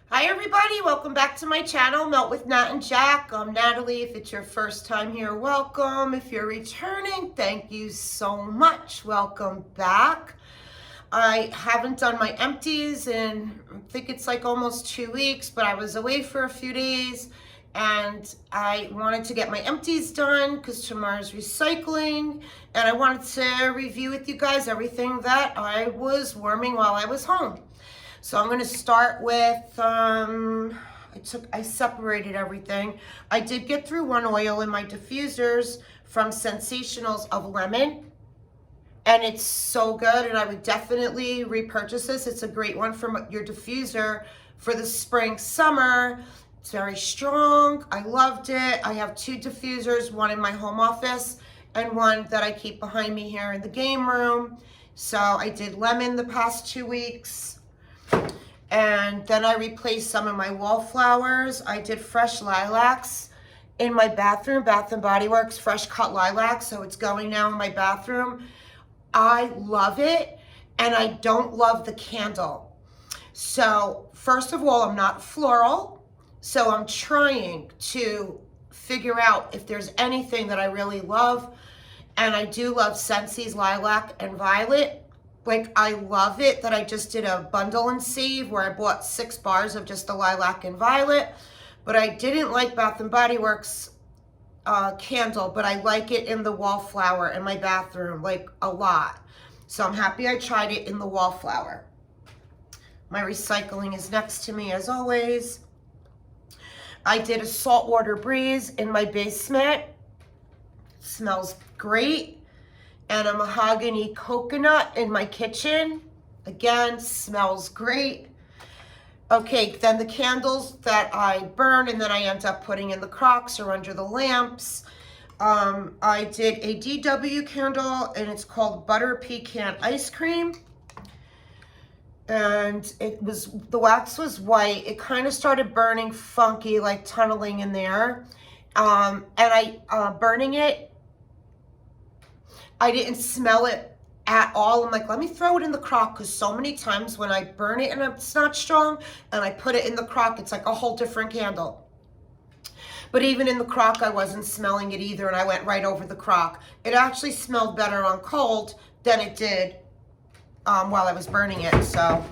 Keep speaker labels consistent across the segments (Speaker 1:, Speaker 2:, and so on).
Speaker 1: Hi everybody, welcome back to my channel, Melt with Nat and Jack. I'm Natalie. If it's your first time here, welcome. If you're returning, thank you so much. Welcome back. I haven't done my empties in, I think it's like almost 2 weeks, but I was away for a few days and I wanted to get my empties done because tomorrow's recycling, and I wanted to review with you guys everything that I was warming while I was home. So I'm going to start with, I separated everything. I did get through one oil in my diffusers from Sensationals of lemon, and it's so good, and I would definitely repurchase this. It's a great one for your diffuser for the spring, summer. It's very strong. I loved it. I have 2 diffusers, one in my home office and one that I keep behind me here in the game room. So I did lemon the past 2 weeks. And then I replaced some of my wallflowers. I did fresh lilacs in my bathroom, Bath & Body Works fresh cut lilac. So it's going now in my bathroom. I love it, and I don't love the candle. So first of all, I'm not floral. So I'm trying to figure out if there's anything that I really love. And I do love Scentsy's lilac and violet. Like, I love it that I just did a bundle and save where I bought 6 bars of just the lilac and violet. But I didn't like Bath & Body Works candle, but I like it in the wallflower in my bathroom, like a lot. So I'm happy I tried it in the wallflower. My recycling is next to me as always. I did a saltwater breeze in my basement. It smells great. And a mahogany coconut in my kitchen. Again, smells great. Okay, then the candles that I burn and then I end up putting in the crocks or under the lamps. I did a DW candle, and it's called Butter Pecan Ice Cream. And the wax was white. It kind of started burning funky, like tunneling in there. And burning it, I didn't smell it at all. I'm like, let me throw it in the crock, because so many times when I burn it and it's not strong and I put it in the crock, it's like a whole different candle. But even in the crock, I wasn't smelling it either, and I went right over the crock. It actually smelled better on cold than it did while I was burning it. So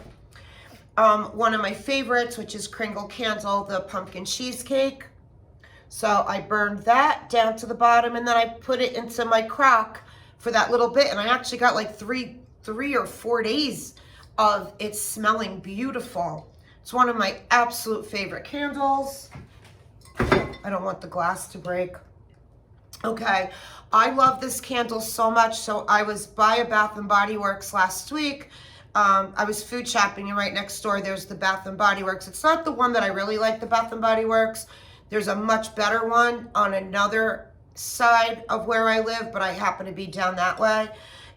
Speaker 1: one of my favorites, which is Kringle candle, the pumpkin cheesecake. So I burned that down to the bottom, and then I put it into my crock for that little bit, and I actually got like three or 4 days of it smelling beautiful. It's one of my absolute favorite candles. I don't want the glass to break. Okay, I love this candle so much. So I was by a Bath & Body Works last week. I was food shopping, and right next door there's the Bath & Body Works. It's not the one that I really like, the Bath & Body Works. There's a much better one on another side of where I live, but I happen to be down that way.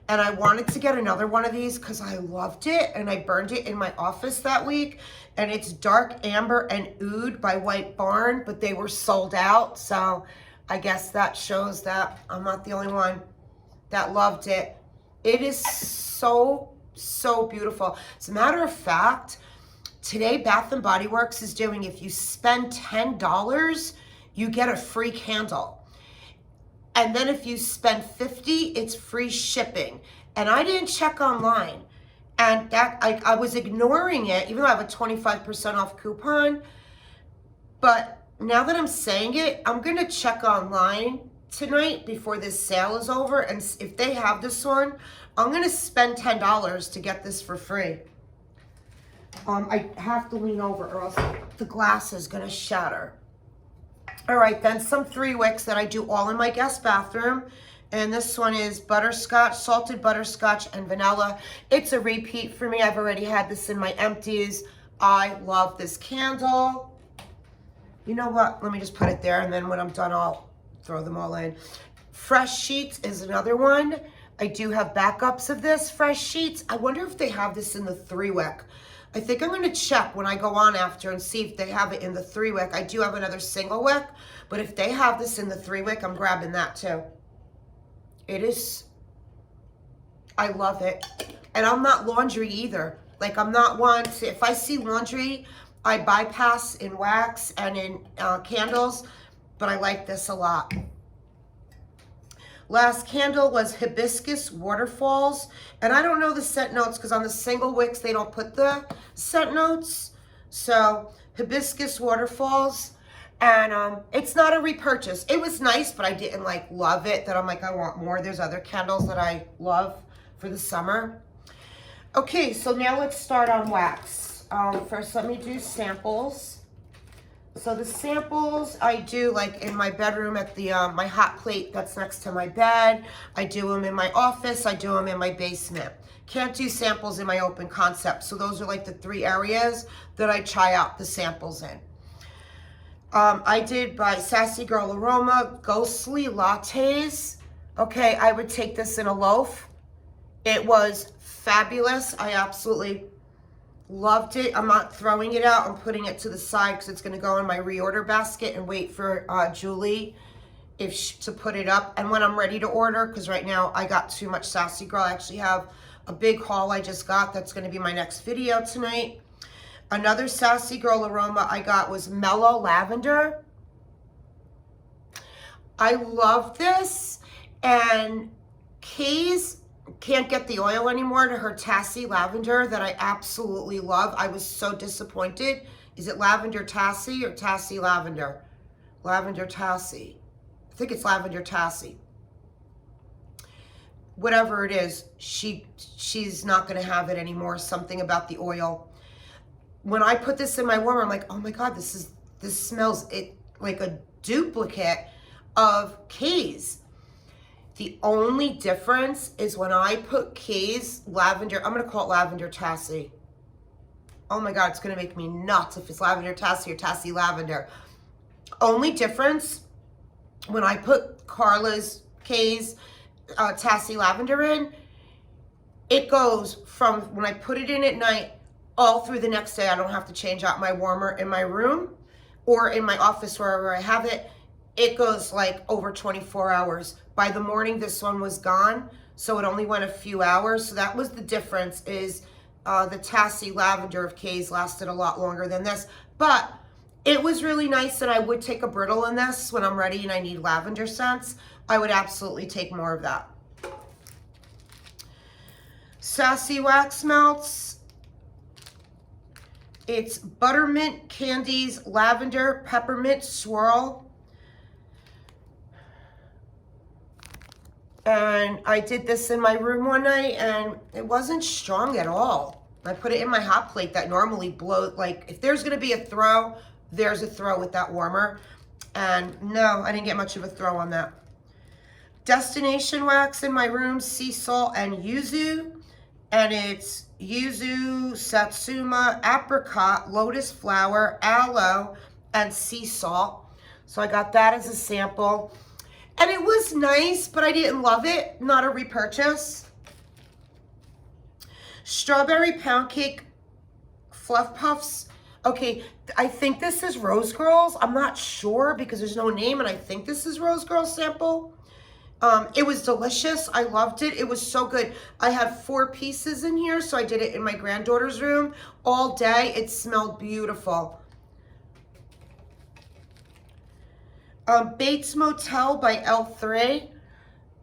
Speaker 1: And I wanted to get another one of these because I loved it, and I burned it in my office that week. And it's Dark Amber and Oud by White Barn, but they were sold out. So I guess that shows that I'm not the only one that loved it. It is so, so beautiful. As a matter of fact, today Bath & Body Works is doing, if you spend $10, you get a free candle. And then if you spend $50, it's free shipping. And I didn't check online. And that I was ignoring it, even though I have a 25% off coupon. But now that I'm saying it, I'm going to check online tonight before this sale is over. And if they have this one, I'm going to spend $10 to get this for free. I have to lean over or else the glass is going to shatter. All right, then some 3 wicks that I do all in my guest bathroom. And this one is butterscotch, salted butterscotch and vanilla. It's a repeat for me. I've already had this in my empties. I love this candle. You know what? Let me just put it there, and then when I'm done, I'll throw them all in. Fresh Sheets is another one. I do have backups of this, Fresh Sheets. I wonder if they have this in the 3-wick. I think I'm going to check when I go on after and see if they have it in the 3-wick. I do have another single wick, but if they have this in the 3-wick, I'm grabbing that too. It is, I love it. And I'm not laundry either. Like, I'm not one to, if I see laundry I bypass in wax and in candles, but I like this a lot. Last candle was Hibiscus Waterfalls. And I don't know the scent notes because on the single wicks, they don't put the scent notes. So Hibiscus Waterfalls. And it's not a repurchase. It was nice, but I didn't like love it that I'm like, I want more. There's other candles that I love for the summer. Okay, so now let's start on wax. First, let me do samples. So the samples I do like in my bedroom at the my hot plate that's next to my bed. I do them in my office. I do them in my basement. Can't do samples in my open concept. So those are like the 3 areas that I try out the samples in. I did by Sassy Girl Aroma Ghostly Lattes. Okay, I would take this in a loaf. It was fabulous. I absolutely loved it. I'm not throwing it out. I'm putting it to the side because it's going to go in my reorder basket and wait for Julie to put it up. And when I'm ready to order, because right now I got too much Sassy Girl. I actually have a big haul I just got. That's going to be my next video tonight. Another Sassy Girl aroma I got was Mellow Lavender. I love this. And Kay's can't get the oil anymore to her Tassie Lavender that I absolutely love. I was so disappointed. Is it Lavender Tassie or Tassie Lavender? Lavender Tassie. I think it's Lavender Tassie. Whatever it is, she's not going to have it anymore. Something about the oil. When I put this in my warmer, I'm like, oh my God, this smells like a duplicate of Kay's. The only difference is when I put Kay's Lavender, I'm going to call it Lavender Tassie. Oh my God, it's going to make me nuts if it's Lavender Tassie or Tassie Lavender. Only difference, when I put Kay's Tassie Lavender in, it goes from when I put it in at night all through the next day. I don't have to change out my warmer in my room or in my office wherever I have it. It goes like over 24 hours. By the morning, this one was gone, so it only went a few hours. So that was the difference, is the Tassie Lavender of Kay's lasted a lot longer than this. But it was really nice, and I would take a brittle in this when I'm ready and I need lavender scents. I would absolutely take more of that. Sassy Wax Melts. It's Buttermint, Candies, Lavender, Peppermint, Swirl. And I did this in my room one night, and it wasn't strong at all. I put it in my hot plate that normally blows, like if there's gonna be a throw, there's a throw with that warmer. And no, I didn't get much of a throw on that. Destination Wax in my room, sea salt and yuzu. And it's yuzu, satsuma, apricot, lotus flower, aloe, and sea salt. So I got that as a sample. And it was nice, but I didn't love it. Not a repurchase. Strawberry Pound Cake Fluff Puffs. Okay, I think this is Rose Girls. I'm not sure because there's no name, and I think this is Rose Girls sample. It was delicious. I loved it. It was so good. I had 4 pieces in here, so I did it in my granddaughter's room all day. It smelled beautiful. Bates Motel by L3.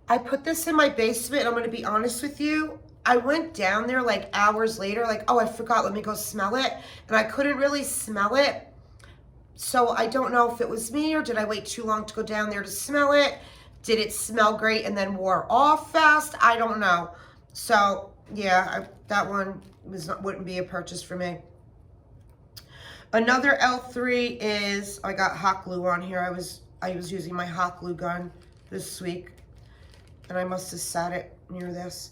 Speaker 1: I put this in my basement, and I'm going to be honest with you. I went down there like hours later, like, oh, I forgot, let me go smell it. And I couldn't really smell it. So I don't know if it was me or did I wait too long to go down there to smell it. Did it smell great and then wore off fast? I don't know. So yeah, that one wouldn't be a purchase for me. Another L3 is, I got hot glue on here. I was using my hot glue gun this week, and I must have sat it near this.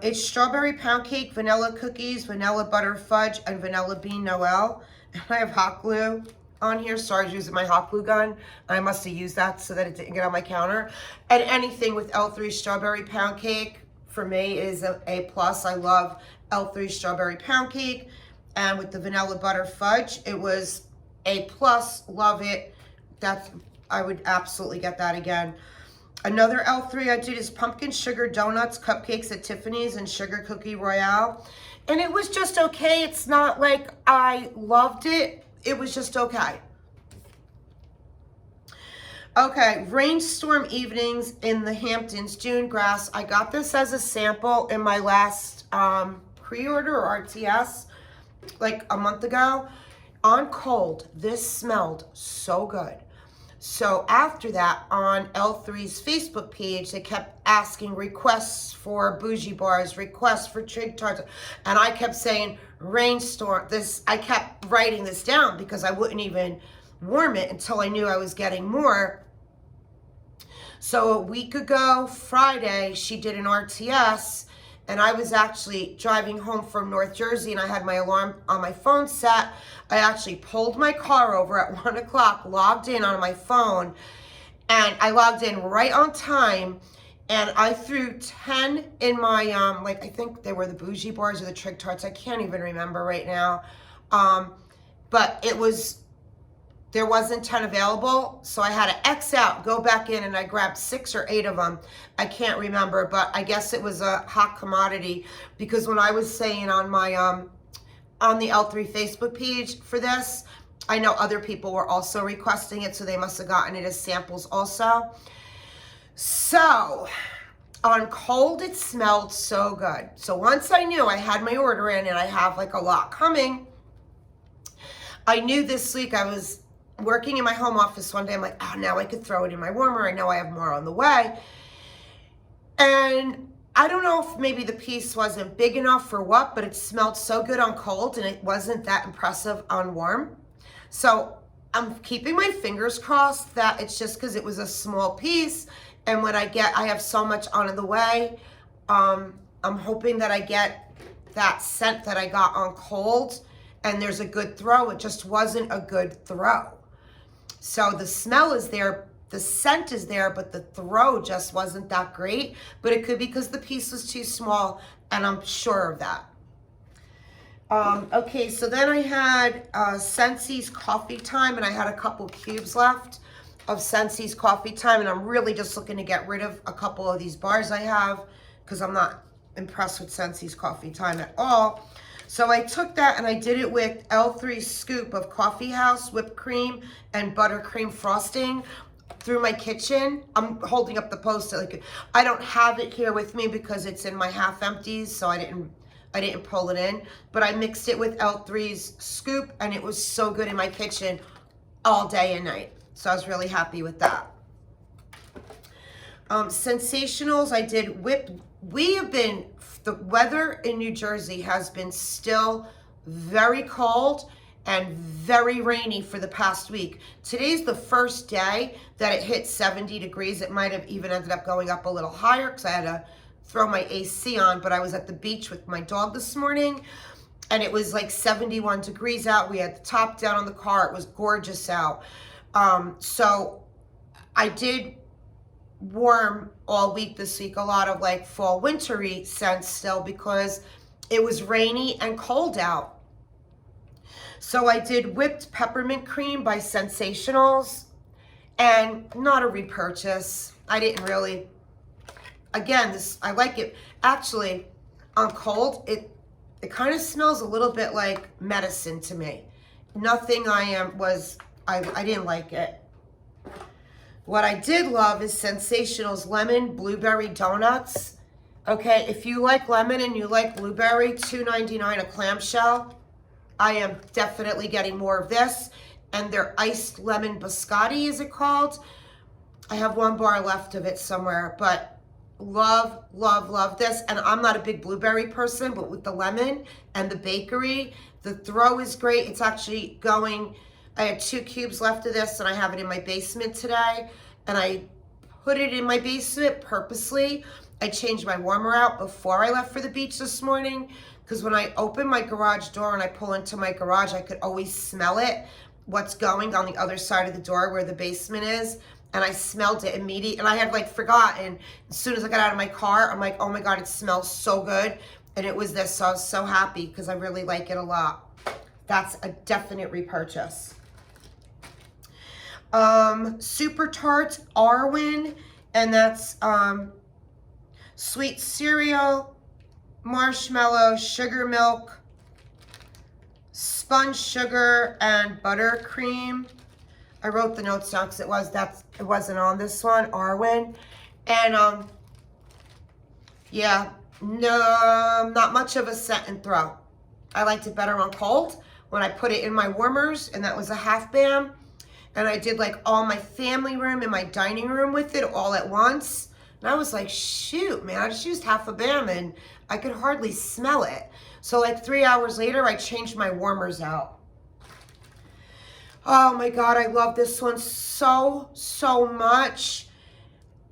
Speaker 1: It's Strawberry Pound Cake, Vanilla Cookies, Vanilla Butter Fudge, and Vanilla Bean Noel. And I have hot glue on here, so I was using my hot glue gun. I must have used that so that it didn't get on my counter. And anything with L3 Strawberry Pound Cake, for me, is a plus. I love L3 Strawberry Pound Cake. And with the Vanilla Butter Fudge, it was a plus. Love it. I would absolutely get that again. Another L3 I did is Pumpkin Sugar Donuts, Cupcakes at Tiffany's, and Sugar Cookie Royale. And it was just okay. It's not like I loved it. It was just okay. Okay, Rainstorm Evenings in the Hamptons, June Grass. I got this as a sample in my last pre-order or RTS like a month ago. On cold, this smelled so good. So after that, on L3's Facebook page, they kept asking requests for bougie bars, requests for trig tarts, and I kept saying Rainstorm. I kept writing this down because I wouldn't even warm it until I knew I was getting more. So a week ago, Friday, she did an RTS, and I was actually driving home from North Jersey, and I had my alarm on my phone set. I actually pulled my car over at 1 o'clock, logged in on my phone, and I logged in right on time, and I threw 10 in my, like, I think they were the bougie bars or the trig tarts. I can't even remember right now. But there wasn't 10 available, so I had to X out, go back in, and I grabbed 6 or 8 of them. I can't remember, but I guess it was a hot commodity, because when I was saying on my on the L3 Facebook page for this, I know other people were also requesting it, so they must have gotten it as samples also. So on cold, it smelled so good. So once I knew I had my order in and I have like a lot coming, I knew this week I was working in my home office one day. I'm like, oh, now I could throw it in my warmer. I know I have more on the way. And I don't know if maybe the piece wasn't big enough or what, but it smelled so good on cold and it wasn't that impressive on warm. So I'm keeping my fingers crossed that it's just because it was a small piece. And when I have so much on the way, I'm hoping that I get that scent that I got on cold and there's a good throw. It just wasn't a good throw. So the smell is there, the scent is there, but the throw just wasn't that great. But it could be because the piece was too small, and I'm sure of that. Okay, so then I had Sensi's Coffee Time, and I had a couple cubes left of Sensi's Coffee Time, and I'm really just looking to get rid of a couple of these bars I have because I'm not impressed with Sensi's Coffee Time at all. So I took that and I did it with L3's scoop of coffee house whipped cream and buttercream frosting through my kitchen. I'm holding up the post-it. Like, I don't have it here with me because it's in my half empties, so I didn't pull it in. But I mixed it with L3's scoop, and it was so good in my kitchen all day and night. So I was really happy with that. Sensationals, I did whipped. The weather in New Jersey has been still very cold and very rainy for the past week. Today's the first day that it hit 70 degrees. It might have even ended up going up a little higher because I had to throw my AC on, but I was at the beach with my dog this morning and it was like 71 degrees out. We had the top down on the car. It was gorgeous out. So I did warm all week this week, a lot of like fall wintry scents still because it was rainy and cold out. So I did whipped peppermint cream by Sensationals, and not a repurchase. I didn't really, again, I like it. Actually, on cold, it kind of smells a little bit like medicine to me. Nothing I didn't like it. What I did love is Sensationals Lemon Blueberry Doughnuts. Okay, if you like lemon and you like blueberry, $2.99 a clamshell. I am definitely getting more of this. And their iced lemon biscotti, is it called? I have one bar left of it somewhere, but love, love, love this. And I'm not a big blueberry person, but with the lemon and the bakery, the throw is great. It's actually going... I had 2 cubes left of this, and I have it in my basement today. And I put it in my basement purposely. I changed my warmer out before I left for the beach this morning, because when I open my garage door and I pull into my garage, I could always smell it, what's going on the other side of the door where the basement is. And I smelled it immediately. And I had like forgotten. As soon as I got out of my car, I'm like, oh my God, it smells so good. And it was this, so I was so happy because I really like it a lot. That's a definite repurchase. Super Tarts Arwen, and that's sweet cereal, marshmallow, sugar milk, sponge sugar, and buttercream. I wrote the notes down because it wasn't on this one, Arwen. And yeah, no, not much of a set and throw. I liked it better on cold when I put it in my warmers, and that was a half bam. And I did like all my family room and my dining room with it all at once. And I was like, shoot, man, I just used half a bam and I could hardly smell it. So like 3 hours later, I changed my warmers out. Oh my God, I love this one so, so much.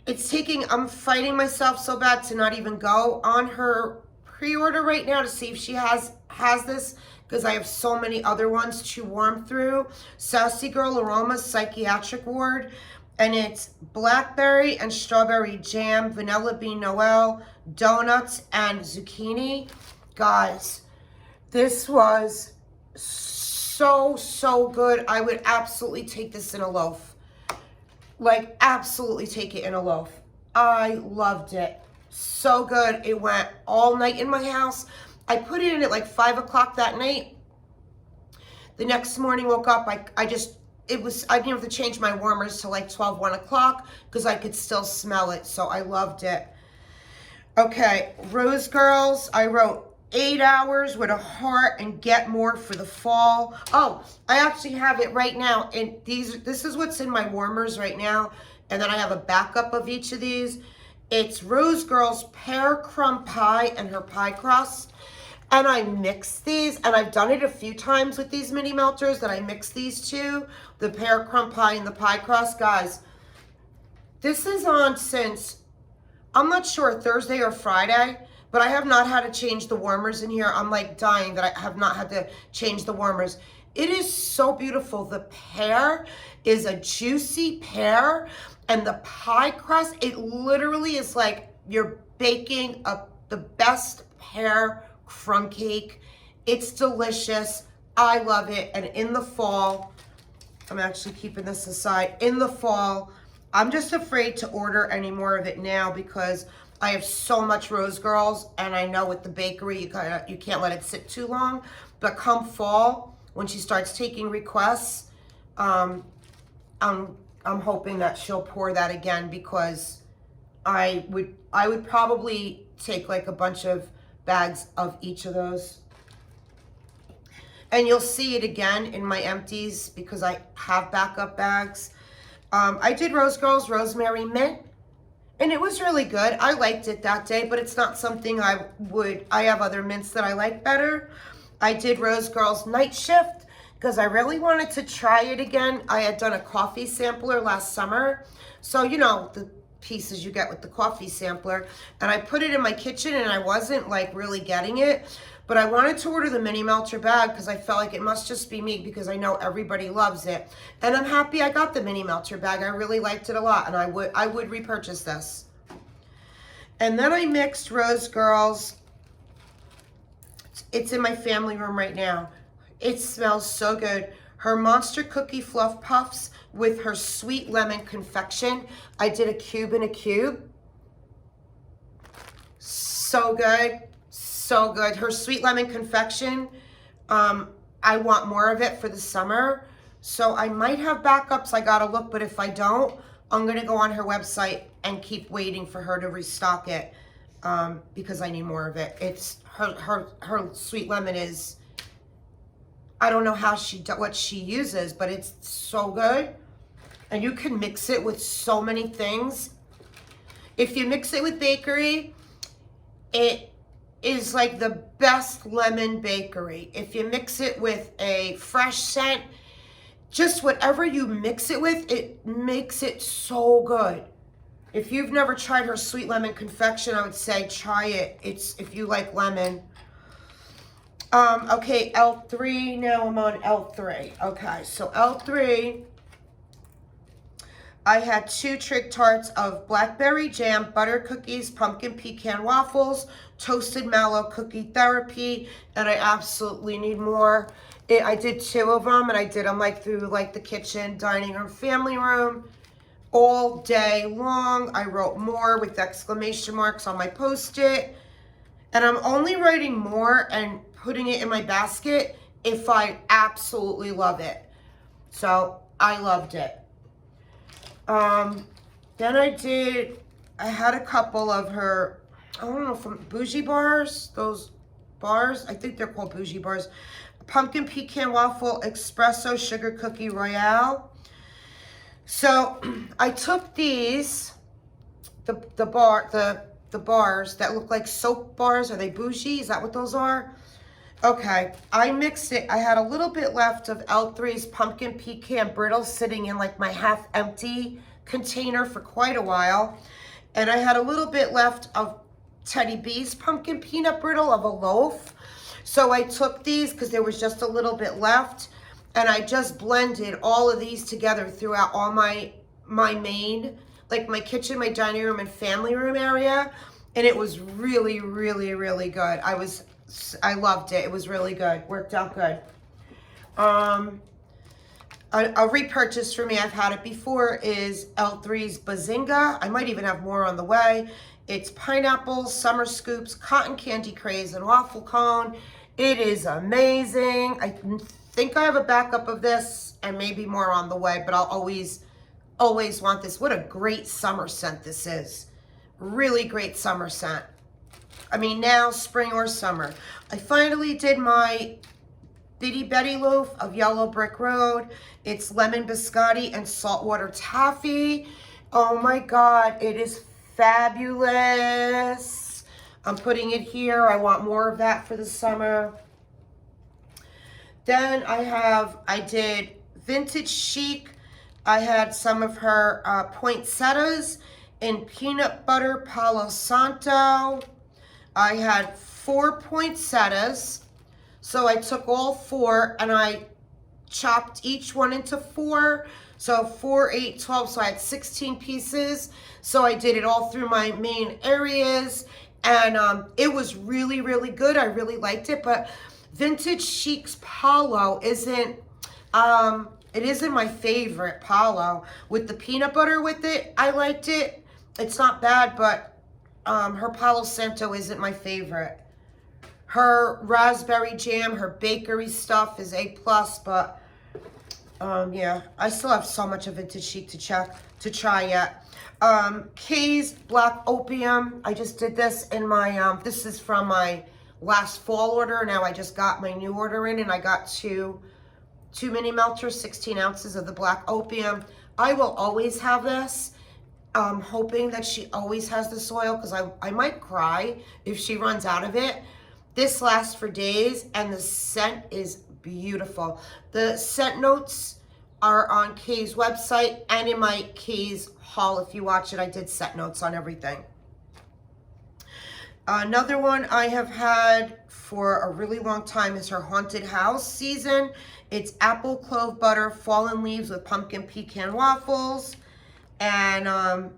Speaker 1: It's taking, I'm fighting myself so bad to not even go on her pre-order right now to see if she has this, because I have so many other ones to warm through. Sassy Girl Aromas Psychiatric Ward, and it's blackberry and strawberry jam, vanilla bean Noel, donuts, and zucchini. Guys, this was so, so good. I would absolutely take this in a loaf. Like, absolutely take it in a loaf. I loved it. So good. It went all night in my house. I put it in at like 5 o'clock that night. The next morning, woke up, I didn't have to change my warmers till like 12, 1 o'clock because I could still smell it. So I loved it. Okay, Rose Girls, I wrote 8 hours with a heart and get more for the fall. Oh, I actually have it right now. And this is what's in my warmers right now. And then I have a backup of each of these. It's Rose Girls Pear Crumb Pie and her pie crust. And I mix these, and I've done it a few times with these mini melters that I mix these two, the pear crumb pie and the pie crust. Guys, this is on since, I'm not sure, Thursday or Friday, but I have not had to change the warmers in here. I'm like dying that I have not had to change the warmers. It is so beautiful. The pear is a juicy pear, and the pie crust, it literally is like you're baking the best pear crumb cake. It's delicious. I love it. And in the fall, I'm actually keeping this aside. In the fall, I'm just afraid to order any more of it now because I have so much Rose Girls, and I know with the bakery you can't let it sit too long. But come fall, when she starts taking requests, I'm hoping that she'll pour that again, because I would probably take like a bunch of bags of each of those. And you'll see it again in my empties because I have backup bags. I did Rose Girls Rosemary Mint, and it was really good. I liked it that day, but it's not something I have other mints that I like better. I did Rose Girls Night Shift because I really wanted to try it again. I had done a coffee sampler last summer. So, you know, the pieces you get with the coffee sampler, and I put it in my kitchen, and I wasn't like really getting it, but I wanted to order the mini melter bag because I felt like it must just be me, because I know everybody loves it. And I'm happy I got the mini melter bag. I really liked it a lot, and I would repurchase this. And then I mixed Rose Girls. It's in my family room right now. It smells so good. Her Monster Cookie Fluff Puffs with her Sweet Lemon Confection. I did a cube and a cube. So good. So good. Her Sweet Lemon Confection, I want more of it for the summer. So I might have backups. I gotta look, but if I don't, I'm gonna go on her website and keep waiting for her to restock it, because I need more of it. It's her Sweet Lemon is, I don't know how what she uses, but it's so good. And you can mix it with so many things. If you mix it with bakery, it is like the best lemon bakery. If you mix it with a fresh scent, just whatever you mix it with, it makes it so good. If you've never tried her Sweet Lemon Confection, I would say try it. It's if you like lemon. Okay, L3, now I'm on L3. Okay, so L3, I had 2 trig tarts of blackberry jam, butter cookies, pumpkin pecan waffles, toasted mallow cookie therapy, and I absolutely need more. I did 2 of them, and I did them like through like the kitchen, dining room, family room, all day long. I wrote more with exclamation marks on my Post-it. And I'm only writing more and putting it in my basket if I absolutely love it. So I loved it. Then I had a couple of her, I don't know, from bougie bars, those bars, I think they're called bougie bars. Pumpkin pecan waffle espresso sugar cookie royale. So I took these, the bars that look like soap bars. Are they bougie? Is that what those are? Okay, I mixed it. I had a little bit left of L3's pumpkin pecan brittle sitting in like my half empty container for quite a while. And I had a little bit left of Teddy B's pumpkin peanut brittle of a loaf. So I took these because there was just a little bit left, and I just blended all of these together throughout all my main, like my kitchen, my dining room, and family room area. And it was really, really, really good. I loved it. It was really good. Worked out good. A repurchase for me, I've had it before, is L3's Bazinga. I might even have more on the way. It's pineapple, summer scoops, cotton candy craze, and waffle cone. It is amazing. I think I have a backup of this and maybe more on the way, but I'll always want this. What a great summer scent this is. Really great summer scent. I mean, now, spring or summer. I finally did my Bitty Betty loaf of Yellow Brick Road. It's lemon biscotti and saltwater taffy. Oh my God, it is fabulous. I'm putting it here. I want more of that for the summer. Then I did Vintage Chic. I had some of her poinsettias in peanut butter Palo Santo. I had 4 poinsettias. So I took all 4 and I chopped each one into 4. So 4, 8, 12. So I had 16 pieces. So I did it all through my main areas. And it was really, really good. I really liked it. But Vintage Chic's Palo isn't, it isn't my favorite Palo. With the peanut butter with it, I liked it. It's not bad, but her Palo Santo isn't my favorite. Her raspberry jam, her bakery stuff is A+, but yeah, I still have so much of Vintage Chic to try yet. Kay's Black Opium, I just did this in my, this is from my last fall order. Now I just got my new order in, and I got two mini melters, 16 ounces of the Black Opium. I will always have this. I'm hoping that she always has this oil, because I might cry if she runs out of it. This lasts for days, and the scent is beautiful. The scent notes are on Kay's website and in my Kay's haul. If you watch it, I did scent notes on everything. Another one I have had for a really long time is her Haunted House season. It's apple clove butter, fallen leaves with pumpkin pecan waffles. And I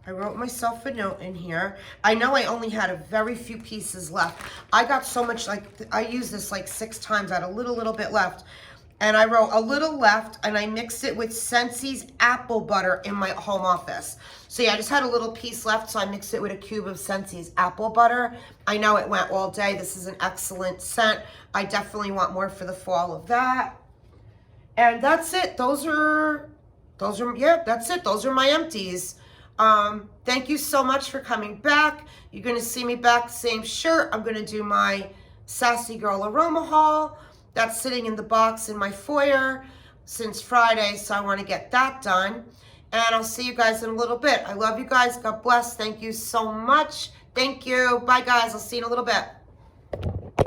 Speaker 1: wrote myself a note in here. I know I only had a very few pieces left. I got so much, like, I used this like 6 times. I had a little bit left. And I wrote a little left, and I mixed it with Scentsy's apple butter in my home office. So yeah, I just had a little piece left, so I mixed it with a cube of Scentsy's apple butter. I know it went all day. This is an excellent scent. I definitely want more for the fall of that. And that's it. Those are, yeah, that's it. Those are my empties. Thank you so much for coming back. You're going to see me back, same shirt. I'm going to do my Sassy Girl Aroma haul. That's sitting in the box in my foyer since Friday, so I want to get that done. And I'll see you guys in a little bit. I love you guys. God bless. Thank you so much. Thank you. Bye, guys. I'll see you in a little bit.